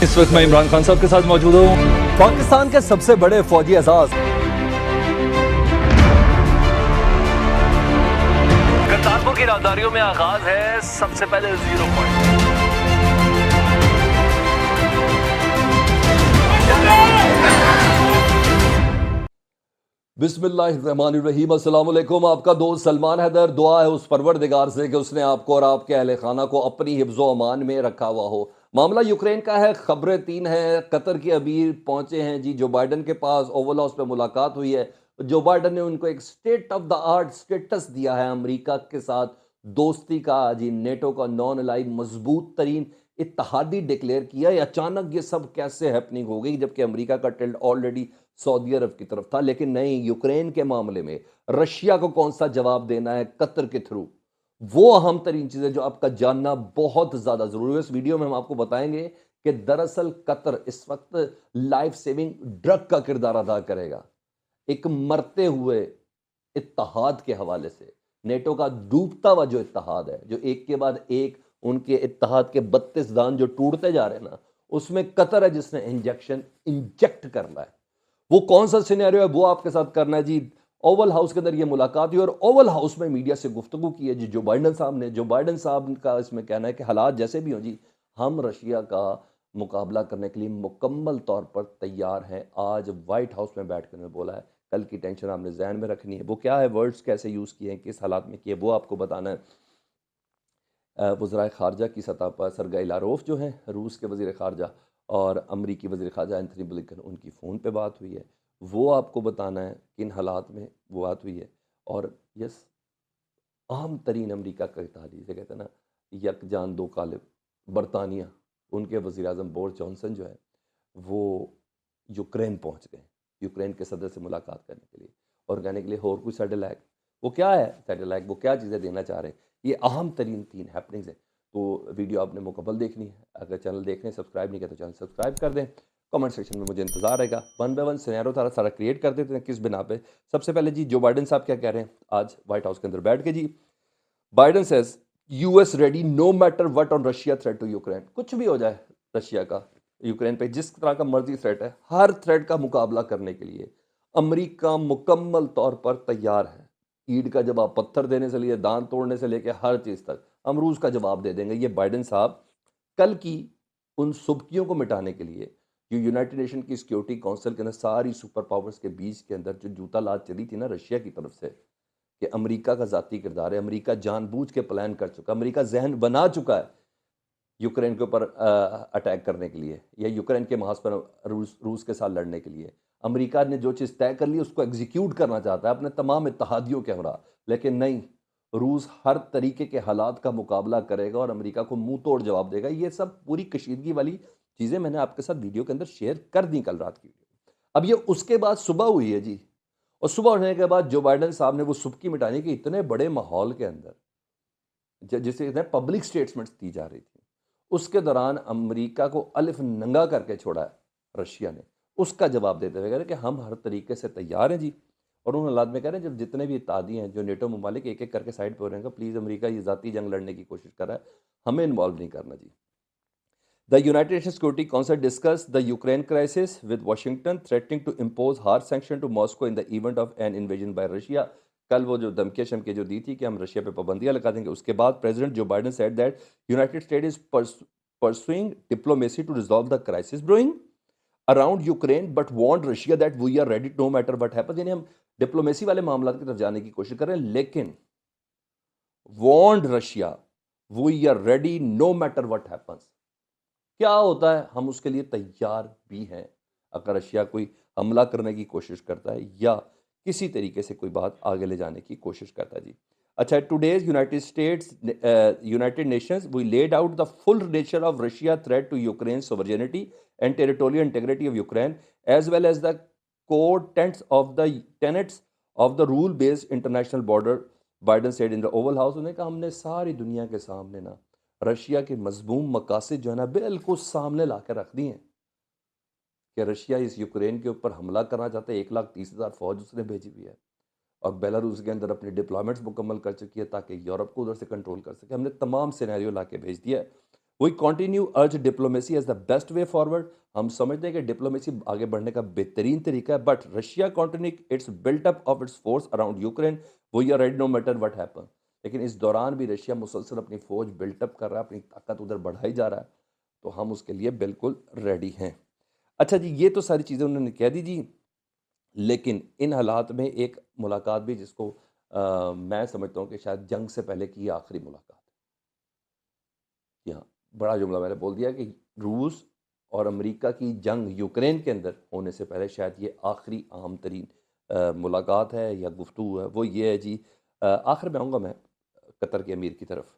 इस वक्त मैं इमरान खान साहब के साथ मौजूद हूँ। पाकिस्तान के सबसे बड़े फौजी एजाज करतारपुर की राहदारियों में आगाज है सबसे पहले 0 पॉइंट। बिस्मिल्लाहिर्रहमानिर्रहीम। अस्सलाम वालेकुम। आपका दोस्त सलमान हैदर। दुआ है उस परवरदिगार से कि उसने आपको और आपके अहले खाना को अपनी हिफ्ज़ो अमान में रखा हुआ हो। मामला यूक्रेन का है। खबरें तीन हैं। कतर के अमीर पहुंचे हैं जी जो बाइडन के पास। ओवल हाउस पे मुलाकात हुई है। जो बाइडन ने उनको एक state of the art status दिया है अमेरिका के साथ दोस्ती का जी। नेटो का नॉन अलाइड मजबूत तरीन इत्तहादी डिक्लेयर किया। अचानक ये सब कैसे हैपनिंग हो गई जबकि अमेरिका का टिल्ट ऑलरेडी सऊदी अरब की तरफ था। लेकिन नहीं, यूक्रेन के मामले में रशिया को कौन सा जवाब देना है कतर के थ्रू, वो अहम तरीन चीज़ है जो आपका जानना बहुत ज़्यादा ज़रूरी है। इस वीडियो में हम आपको बताएंगे कि दरअसल कतर इस वक्त लाइफ सेविंग ड्रग का किरदार अदा करेगा एक मरते हुए इत्तहाद के हवाले से। नेटो का डूबता हुआ जो इत्तहाद है, जो एक के बाद एक उनके इत्तहाद के 32 दान जो टूटते जा रहे हैं ना, उसमें कतर है जिसने इंजेक्ट करना है। वो कौन सा सिनेरियो है वो आपके साथ करना है जी। ओवल हाउस के अंदर ये मुलाकात हुई और ओवल हाउस में मीडिया से गुफ्तगू की है जी जो बाइडन साहब ने। जो बाइडन साहब का इसमें कहना है कि हालात जैसे भी हो जी, हम रशिया का मुकाबला करने के लिए मुकम्मल तौर पर तैयार हैं। आज वाइट हाउस में बैठ कर बोला है। कल की टेंशन आपने जहन में रखनी है। वो क्या है, वर्ड्स कैसे यूज़ किए हैं, किस हालात में किए, वो आपको बताना है। वज़राए ख़ारजा की सतह पर सरगई लारोफ जो हैं रूस के वज़ीर ख़ारजा और अमरीकी वज़ीर ख़ारजा एंथनी ब्लिंकन, उनकी फ़ोन पे बात हुई है। वो आपको बताना है किन हालात में वो बात हुई है। और यस, अहम तरीन अमरीका का इत्तेहाद, जिसे कहते हैं ना यक जान दो कालिब, बरतानिया, उनके वज़ीर आज़म बोरिस जॉनसन जो है वो यूक्रेन पहुंच गए। यूक्रेन के सदर से मुलाकात करने के लिए और कहने के लिए और कुछ सैटेलाइट, वो क्या है सैटेलाइट, वो क्या चीज़ें देना चाह रहे हैं। ये अहम तरीन 3 हैपनिंग्स हैं। तो वीडियो आपने मुकम्मल देखनी है। अगर चैनल देख रहे हैं सब्सक्राइब नहीं किया तो चैनल सब्सक्राइब कर दें। कमेंट सेक्शन में मुझे इंतजार रहेगा। वन बाय वन सिनेरियो सारा सारा क्रिएट कर देते हैं। किस बिना पे? सबसे पहले जी जो बाइडन साहब क्या कह रहे हैं आज व्हाइट हाउस के अंदर बैठ के जी। Biden says US ready no matter what on Russia threat to Ukraine. कुछ भी हो जाए रशिया का यूक्रेन पे जिस तरह का मर्जी थ्रेट है, हर थ्रेट का मुकाबला करने के लिए अमेरिका मुकम्मल तौर पर तैयार है। ईद का जवाब पत्थर देने से लिए दान तोड़ने से लेकर हर चीज तक हम रूस का जवाब दे देंगे। ये बाइडन साहब कल की उन सुबकियों को मिटाने के लिए जो यूनाइटेड नेशन की सिक्योरिटी काउंसिल के अंदर सारी सुपर पावर्स के बीच के अंदर जो जूता लात चली थी ना रशिया की तरफ से कि अमेरिका का ज़ाती किरदार है, अमेरिका जानबूझ के प्लान कर चुका, अमेरिका जहन बना चुका है यूक्रेन के ऊपर अटैक करने के लिए या यूक्रेन के महाज पर रूस के साथ लड़ने के लिए। अमेरिका ने जो चीज़ तय कर ली उसको एग्जीक्यूट करना चाहता है अपने तमाम इत्तहादियों के हमरा। लेकिन नहीं, रूस हर तरीके के हालात का मुकाबला करेगा और अमेरिका को मुंह तोड़ जवाब देगा। ये सब पूरी कशीदगी वाली चीज़ें मैंने आपके साथ वीडियो के अंदर शेयर कर दी कल रात की वीडियो। अब ये उसके बाद सुबह हुई है जी। और सुबह होने के बाद जो बाइडन साहब ने वो सुबकी मिटाने के इतने बड़े माहौल के अंदर जिसे पब्लिक स्टेटमेंट्स दी जा रही थी, उसके दौरान अमेरिका को अलिफ नंगा करके छोड़ा है रशिया ने। उसका जवाब देते हुए कह रहे कि हम हर तरीके से तैयार हैं जी। और उन हालात में कह रहे हैं जब जितने भी इत्तेहादी हैं जो नेटो ममालिक एक एक करके साइड पर हो रहे हैं, प्लीज़ अमेरिका ये ज़ाती जंग लड़ने की कोशिश कर रहा है, हमें इन्वॉल्व नहीं करना जी। The United Nations Security Council discussed the Ukraine crisis with Washington threatening to impose harsh sanctions to Moscow in the event of an invasion by Russia। कल वो जो धमकियां शमकियां जो दी थी कि हम रशिया पे पाबंदियां लगा देंगे, उसके बाद प्रेसिडेंट जो Biden said that United state is pursuing diplomacy to resolve the crisis brewing around Ukraine but warned Russia that we are ready no matter what happens। यानी हम डिप्लोमेसी वाले मामला की तरफ जाने की कोशिश कर रहे हैं लेकिन warned Russia we are ready no matter what happens। क्या होता है हम उसके लिए तैयार भी हैं अगर रशिया कोई हमला करने की कोशिश करता है या किसी तरीके से कोई बात आगे ले जाने की कोशिश करता है जी। अच्छा, today's United Nations we laid out the full nature of Russia threat to Ukraine sovereignty and territorial integrity of Ukraine as well as the core tenets of the rule based international border. Biden said in the Oval House. उन्होंने कहा हमने सारी दुनिया के सामने ना Russia के मजमूम मकासद जो है ना बिल्कुल सामने ला कर रख दी हैं कि रशिया इस यूक्रेन के ऊपर हमला करना चाहता है। 1,30,000 फौज उसने भेजी हुई है और बेलारूस के अंदर अपने डिप्लॉयमेंट्स मुकम्मल कर चुकी है ताकि यूरोप को उधर से कंट्रोल कर सके। हमने तमाम सिनेरियो ला के भेज दिया है। We continue urge diplomacy as the best way forward. हम समझते हैं कि डिप्लोमेसी आगे बढ़ने का बेहतरीन तरीका है, but Russia continue its built up of its force around Ukraine. वो you are ready no matter what happen. लेकिन इस दौरान भी रशिया मुसलसल अपनी फौज बिल्टअप कर रहा है, अपनी ताकत उधर बढ़ाई जा रहा है, तो हम उसके लिए बिल्कुल रेडी हैं। अच्छा जी, ये तो सारी चीज़ें उन्होंने कह दी जी। लेकिन इन हालात में एक मुलाकात भी जिसको मैं समझता हूँ कि शायद जंग से पहले की ये आखिरी मुलाकात है। जी हाँ, बड़ा जुमला मैंने बोल दिया कि रूस और अमेरिका की जंग यूक्रेन के अंदर होने से पहले शायद ये आखिरी अहम तरीन मुलाकात है या गुफ्तगू है। वो ये है जी, आखिर में आऊँगा मैं कतर के अमीर की तरफ।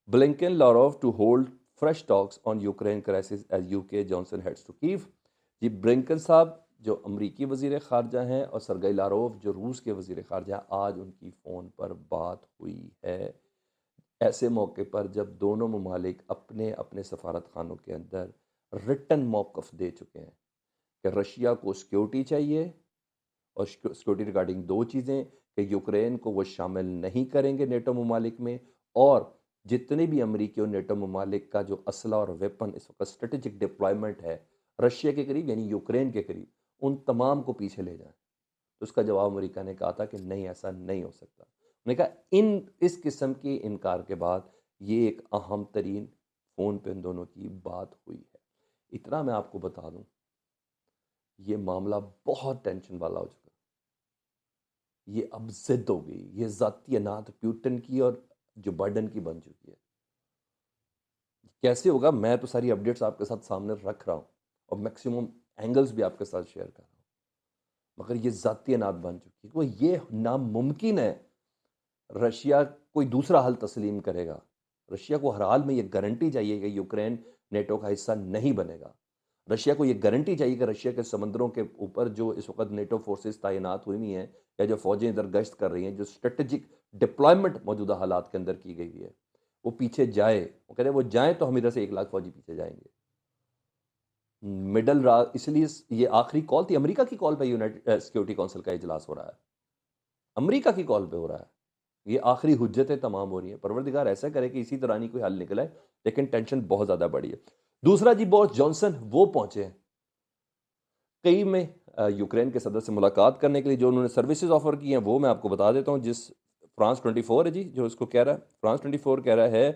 Blinken Lavrov to hold fresh talks on Ukraine crisis as UK Johnson heads to Kyiv. जी, ब्लिंकन साहब जो अमरीकी वज़ीर ख़ारजा हैं और सरगई लारोव जो रूस के वज़ीर ख़ारजा हैं, आज उनकी फ़ोन पर बात हुई है। ऐसे मौके पर जब दोनों ममालिक अपने अपने सफारत खानों के अंदर रिटन मौक़िफ़ दे चुके हैं कि रशिया को सिक्योरिटी चाहिए, और सिक्योरिटी रिगार्डिंग दो चीज़ें कि यूक्रेन को वो शामिल नहीं करेंगे नेटो ममालिक में, और जितने भी अमरीकी और नेटो ममालिक का जो असला और वेपन इस वक्त स्ट्रेटेजिक डिप्लॉयमेंट है रशिया के करीब यानी यूक्रेन के करीब, उन तमाम को पीछे ले जाएं। तो उसका जवाब अमेरिका ने कहा था कि नहीं, ऐसा नहीं हो सकता। उन्होंने कहा इन इस किस्म के इनकार के बाद ये एक अहम तरीन फ़ोन पे इन दोनों की बात हुई है। इतना मैं आपको बता दूं, ये मामला बहुत टेंशन वाला हो चुका है। ये अब जिद हो गई, ये ज़ाती अनात प्यूटन की और जो बाइडन की बन चुकी है। कैसे होगा, मैं तो सारी अपडेट्स आपके साथ सामने रख रहा हूँ और मैक्सिमम एंगल्स भी आपके साथ शेयर कर रहा हूँ, मगर ये ज़ाती अनात बन चुकी है। वो ये नामुमकिन है रशिया कोई दूसरा हल तस्लीम करेगा। रशिया को हर हाल में ये गारंटी चाहिए कि यूक्रेन नेटो का हिस्सा नहीं बनेगा। रशिया को ये गारंटी चाहिए कि रशिया के समंदरों के ऊपर जो इस वक़्त नेटो फ़ोर्सेस तैनात हुई हुई हैं या जो फ़ौजें इधर गश्त कर रही हैं, जो स्ट्रैटेजिक डिप्लॉयमेंट मौजूदा हालात के अंदर की गई हुई है, वो पीछे जाए। वो कह रहे हैं वो जाएँ तो हम इधर से 1 लाख फ़ौजी पीछे जाएँगे। मिडल रा इसलिए ये आखिरी कॉल थी, अमेरिका की कॉल पे सिक्योरिटी काउंसिल का इजलास हो रहा है। अमेरिका की कॉल पे हो रहा है। ये आखिरी हुज्जतें तमाम हो रही हैं। परवरदिगार ऐसा करे कि इसी तरह नहीं कोई हल निकला है, लेकिन टेंशन बहुत ज़्यादा बढ़ी है। दूसरा जी, बोरिस जॉनसन वो पहुँचे हैं कई में यूक्रेन के सदर से मुलाकात करने के लिए। जो उन्होंने सर्विसेज ऑफ़र की हैं वो मैं आपको बता देता हूँ। जिस फ्रांस 24 है जी, जो इसको कह रहा है, फ्रांस 24 कह रहा है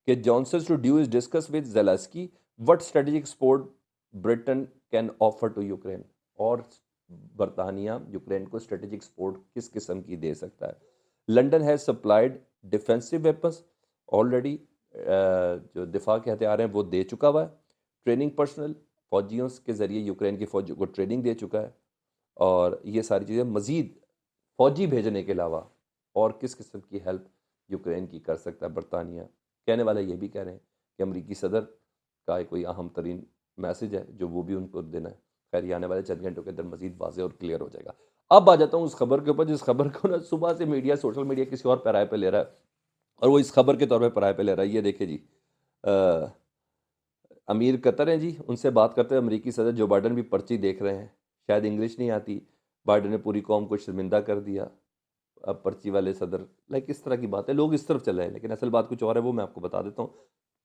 कि Johnson to do is discuss with Zelensky what strategic support Britain can offer to Ukraine. और बरतानिया यूक्रेन को स्ट्रेटेजिक सपोर्ट किस किस्म की दे सकता है। London has supplied defensive weapons already, जो दिफा के हथियार हैं वो दे चुका हुआ है। ट्रेनिंग पर्सनल फ़ौजियों के ज़रिए यूक्रेन की फ़ौज को ट्रेनिंग दे चुका है। और ये सारी चीज़ें मज़ीद फ़ौजी भेजने के अलावा और किस किस्म की हेल्प यूक्रेन की कर सकता है बरतानिया। कहने वाले ये भी कह रहे हैं कि अमरीकी सदर का एक कोई अहम तरीन मैसेज है जो वो भी उनको देना है। खैर, ये आने वाले चंद घंटों के अंदर मज़ीद वाज़ेह और क्लियर हो जाएगा। अब आ जाता हूँ उस खबर के ऊपर जिस खबर को ना सुबह से मीडिया, सोशल मीडिया किसी और पैराए पे ले रहा है, और वो इस खबर के तौर पे पैराए पे ले रहा है। ये देखिए जी, अमीर कतर हैं जी, उनसे बात करते हुए अमेरिकी सदर जो बाइडन भी पर्ची देख रहे हैं। शायद इंग्लिश नहीं आती, बाइडन ने पूरी कौम को शर्मिंदा कर दिया। अब पर्ची वाले सदर, लाइक इस तरह की बात है, लोग इस तरफ चले हैं, लेकिन असल बात कुछ और है, वो मैं आपको बता देता हूँ।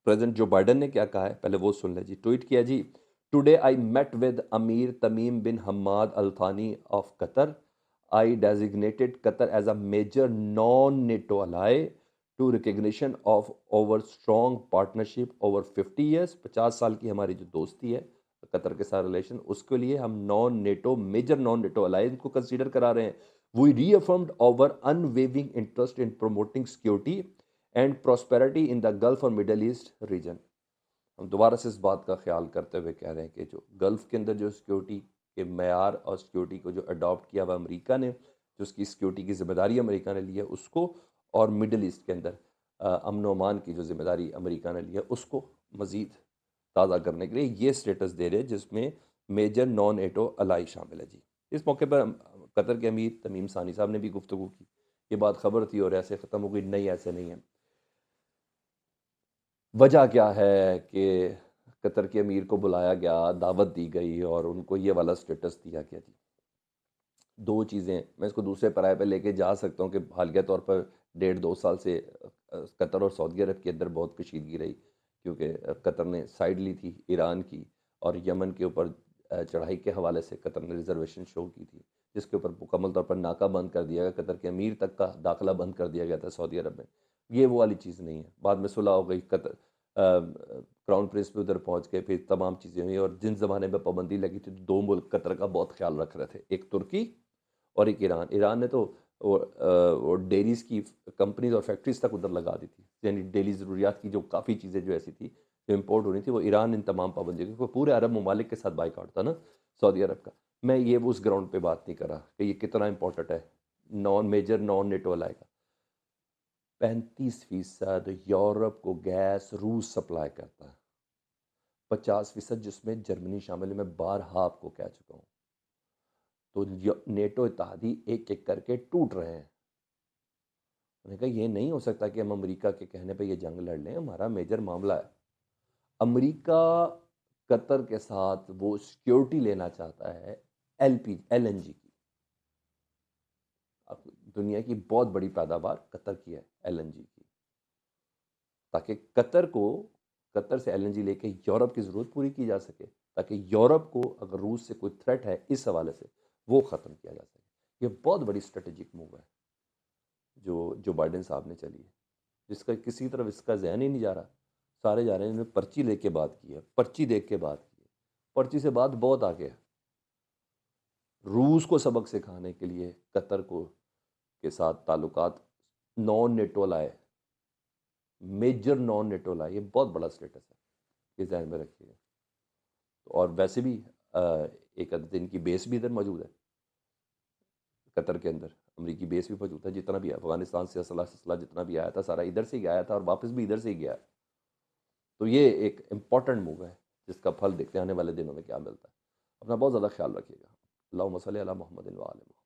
प्रेसिडेंट जो बाइडन ने क्या कहा है पहले वो सुन लें जी। ट्वीट किया जी, today I met with Amir Tamim bin Hamad Al Thani of Qatar. I designated Qatar as a major non NATO ally to recognition of our strong partnership over 50 years. 50 साल की हमारी जो दोस्ती है कतर के साथ रिलेशन, उसके लिए हम non NATO major non NATO alliance को कंसीडर करा रहे हैं। We reaffirmed our unwavering interest in promoting security and prosperity in the Gulf और मिडल ईस्ट रीजन। हम दोबारा से इस बात का ख्याल करते हुए कह रहे हैं कि जो गल्फ़ के अंदर जो सिक्योरिटी के मैार और सिक्योरिटी को जो अडॉप्ट किया हुआ अमेरिका ने, जो उसकी सिक्योरिटी की ज़िम्मेदारी अमेरिका ने ली है उसको, और मिडल ईस्ट के अंदर अमन व अमान की जो ज़िम्मेदारी अमेरिका ने ली है उसको मज़ीद ताज़ा करने के लिए ये स्टेटस दे रहे हैं, जिसमें मेजर नॉन एटो अलाई शामिल है जी। इस मौके पर कतर के अमीर तमीम सानी साहब ने भी गुफ्तगू की। ये बात खबर थी और ऐसे ख़त्म हो गई, नहीं ऐसे नहीं है। वजह क्या है कि कतर के अमीर को बुलाया गया, दावत दी गई और उनको ये वाला स्टेटस दिया गया जी। दो चीज़ें मैं इसको दूसरे पराये पे लेके जा सकता हूँ कि हालिया तौर पर 1.5-2 साल से कतर और सऊदी अरब के अंदर बहुत कशीदगी रही। क्योंकि कतर ने साइड ली थी ईरान की, और यमन के ऊपर चढ़ाई के हवाले से कतर ने रिजर्वेशन शो की थी, जिसके ऊपर मुकम्मल तौर पर नाका बंद कर दिया गया, कतर के अमीर तक का दाखिला बंद कर दिया गया था सऊदी अरब में। ये वो वाली चीज़ नहीं है। बाद में सुलह हो गई, कतर क्राउन प्रिंस भी उधर पहुंच गए, फिर तमाम चीज़ें हुई, और जिन ज़माने में पाबंदी लगी थी तो दो मुल्क कतर का बहुत ख्याल रख रहे थे, एक तुर्की और एक ईरान। ईरान ने तो वो डेयरीज़ की कंपनीज और फैक्ट्रीज तक उधर लगा दी थी, यानी डेली ज़रूरियात की जो काफ़ी चीज़ें जो ऐसी थी जो इम्पोर्ट हो रही थी, वो ईरान इन तमाम पाबंदियों, क्योंकि पूरे अरब ममालिक के साथ बाइकआउट था ना सऊदी अरब का। मैं ये उस ग्राउंड पे बात नहीं कर रहा कि ये कितना इंपॉर्टेंट है। नॉन मेजर नॉन नेटो लाएगा 35% यूरोप को गैस रूस सप्लाई करता है, 50% जिसमें जर्मनी शामिल है। मैं बारहा आपको कह चुका हूँ। तो नेटो इत्तेहादी एक एक करके टूट रहे हैं। मैंने कहा ये नहीं हो सकता कि हम अमेरिका के कहने पे ये जंग लड़ लें, हमारा मेजर मामला है। अमेरिका कतर के साथ वो सिक्योरिटी लेना चाहता है एलएनजी की। अब दुनिया की बहुत बड़ी पैदावार कतर की है एलएनजी की, ताकि कतर से एलएनजी लेके यूरोप की ज़रूरत पूरी की जा सके, ताकि यूरोप को अगर रूस से कोई थ्रेट है इस हवाले से वो ख़त्म किया जा सके। ये बहुत बड़ी स्ट्रेटेजिक मूव है जो बाइडेन साहब ने चली है, जिसका किसी तरफ इसका जहन ही नहीं जा रहा। सारे जा रहे हैं इन्होंने पर्ची लेके बात की है, पर्ची देख के बात की है। पर्ची से बात बहुत आगे है। रूस को सबक सिखाने के लिए कतर को के साथ ताल्लुकात नॉन नेटो लाए, मेजर नॉन नेटो लाए, ये बहुत बड़ा स्टेटस है, ये ध्यान में रखिएगा। तो और वैसे भी एक दिन की बेस भी इधर मौजूद है कतर के अंदर, अमरीकी बेस भी मौजूद है। जितना भी अफगानिस्तान से असला जितना भी आया था सारा इधर से ही आया था, और वापस भी इधर से ही गया है। तो ये एक इम्पॉर्टेंट मूव है जिसका फल देखते हैं आने वाले दिनों में क्या मिलता है। अपना बहुत ज़्यादा ख्याल रखिएगा। अल्लाहुम्मा सल्ली अला मुहम्मदिन व आले मुहम्मद।